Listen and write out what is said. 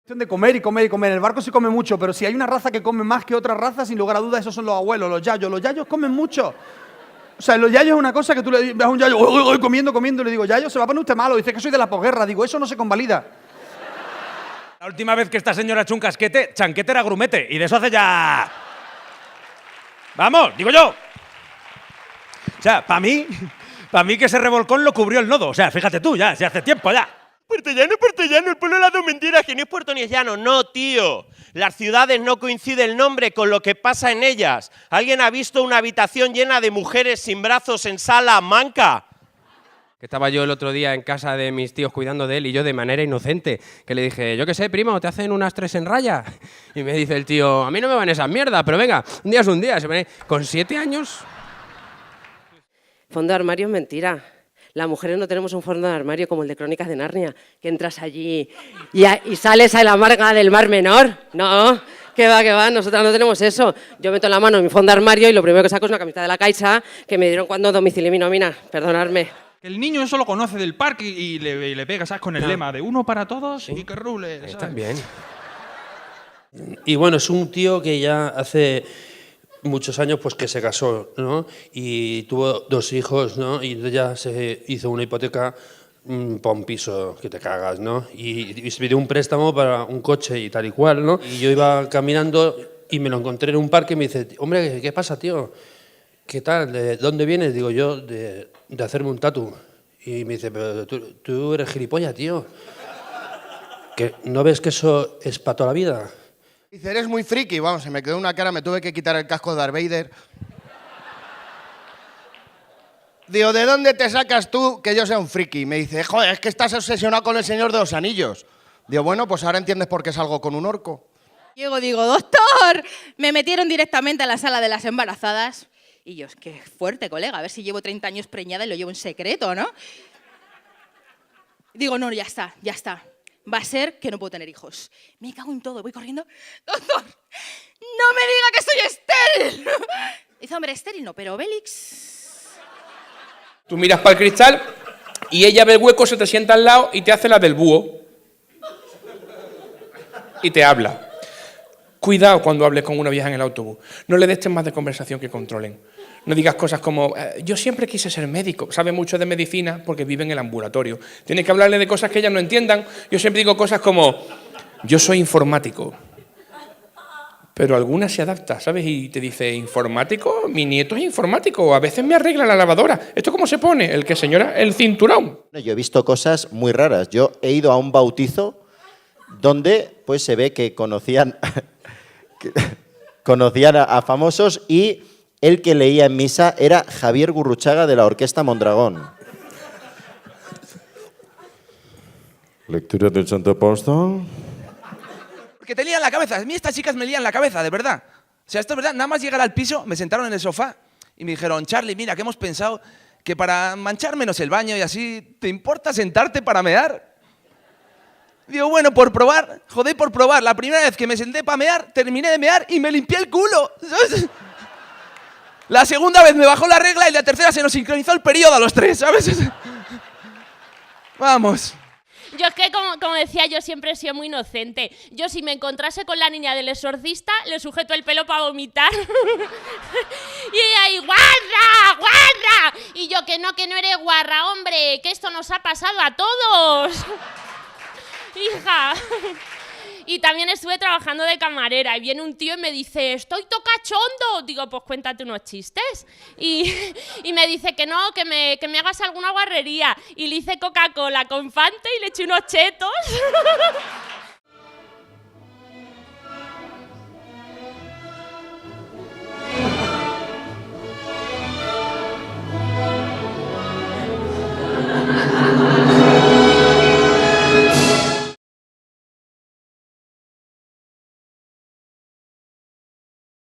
De comer y comer y comer. En el barco se come mucho, pero si hay una raza que come más que otra raza, sin lugar a dudas, esos son los abuelos, los yayos. Los yayos comen mucho. O sea, los yayos es una cosa que tú le ves a un yayo comiendo, y le digo, yayo, se va a poner usted malo. Dice que soy de la posguerra. Digo, eso no se convalida. La última vez que esta señora echó un casquete, chanquete era grumete. Y de eso hace ya... Vamos, digo yo. O sea, para mí que ese revolcón lo cubrió el nodo. O sea, fíjate tú, ya, hace tiempo ya. Puertollano, el pueblo de las dos mentiras, que no es puerto ni es llano. No, tío. Las ciudades no coincide el nombre con lo que pasa en ellas. ¿Alguien ha visto una habitación llena de mujeres sin brazos en Salamanca? Que estaba yo el otro día en casa de mis tíos cuidando de él y yo de manera inocente, que le dije, yo qué sé, primo, ¿te hacen unas 3 en raya? Y me dice el tío, a mí no me van esas mierdas, pero venga, un día es un día. Se pone con 7 años. Fondo de armario es mentira. Las mujeres no tenemos un fondo de armario como el de Crónicas de Narnia, que entras allí y sales a la amarga del Mar Menor. No, que va, nosotras no tenemos eso. Yo meto la mano en mi fondo de armario y lo primero que saco es una camiseta de la Caixa que me dieron cuando domicilié mi nómina, perdonadme. El niño eso lo conoce del parque y le pega, ¿sabes? Con el lema de uno para todos, ¿sí? Y que rule, ¿sabes? Está bien. Y bueno, es un tío que ya hace muchos años pues que se casó, ¿no? Y tuvo 2 hijos, ¿no? Y ya se hizo una hipoteca para un piso que te cagas, ¿no? Y se pidió un préstamo para un coche y tal y cual, ¿no? Y yo iba caminando y me lo encontré en un parque y me dice, hombre, ¿qué pasa, tío? ¿Qué tal? ¿De dónde vienes? Digo yo, de hacerme un tatu. Y me dice, pero tú eres gilipollas, tío. ¿Que no ves que eso es para toda la vida? Dice, eres muy friki. Vamos, se me quedó una cara, me tuve que quitar el casco de Darth Vader. Digo, ¿de dónde te sacas tú que yo sea un friki? Me dice, joder, es que estás obsesionado con el Señor de los Anillos. Digo, bueno, pues ahora entiendes por qué salgo con un orco. Llego, digo, doctor, me metieron directamente a la sala de las embarazadas. Y yo, es que fuerte, colega, a ver si llevo 30 años preñada y lo llevo en secreto, ¿no? Digo, no, ya está. Va a ser que no puedo tener hijos. Me cago en todo, voy corriendo. Doctor, no me diga que soy estéril. Dice, hombre, estéril no, pero Obélix. Tú miras para el cristal y ella ve el hueco, se te sienta al lado y te hace la del búho. Y te habla. Cuidado cuando hables con una vieja en el autobús. No le des temas de conversación que controlen. No digas cosas como, yo siempre quise ser médico. Sabe mucho de medicina porque vive en el ambulatorio. Tienes que hablarle de cosas que ellas no entiendan. Yo siempre digo cosas como, yo soy informático. Pero alguna se adapta, ¿sabes? Y te dice, ¿informático? Mi nieto es informático. A veces me arregla la lavadora. ¿Esto cómo se pone? El que señora, el cinturón. Yo he visto cosas muy raras. Yo he ido a un bautizo donde pues se ve que conocían a famosos y el que leía en misa era Javier Gurruchaga de la Orquesta Mondragón. Lectura del Santo Apóstol. Porque te lían la cabeza. A mí estas chicas me lían la cabeza, de verdad. O sea, esto es verdad. Nada más llegar al piso, me sentaron en el sofá y me dijeron, Charlie, mira, que hemos pensado que para manchar menos el baño y así, ¿te importa sentarte para mear? Digo, bueno, por probar, por probar. La primera vez que me senté para mear, terminé de mear y me limpié el culo, ¿sabes? La segunda vez me bajó la regla y la tercera se nos sincronizó el periodo a los 3, ¿sabes? Vamos. Yo es que, como decía, yo siempre he sido muy inocente. Yo si me encontrase con la niña del exorcista, le sujeto el pelo para vomitar. Y ella ahí, ¡guarra, guarra! Y yo, que no eres guarra, hombre, que esto nos ha pasado a todos. Hija. Y también estuve trabajando de camarera y viene un tío y me dice, estoy tocachondo. Digo, pues cuéntate unos chistes. Y me dice que no, que me hagas alguna guarrería. Y le hice Coca-Cola con Fanta y le eché unos chetos.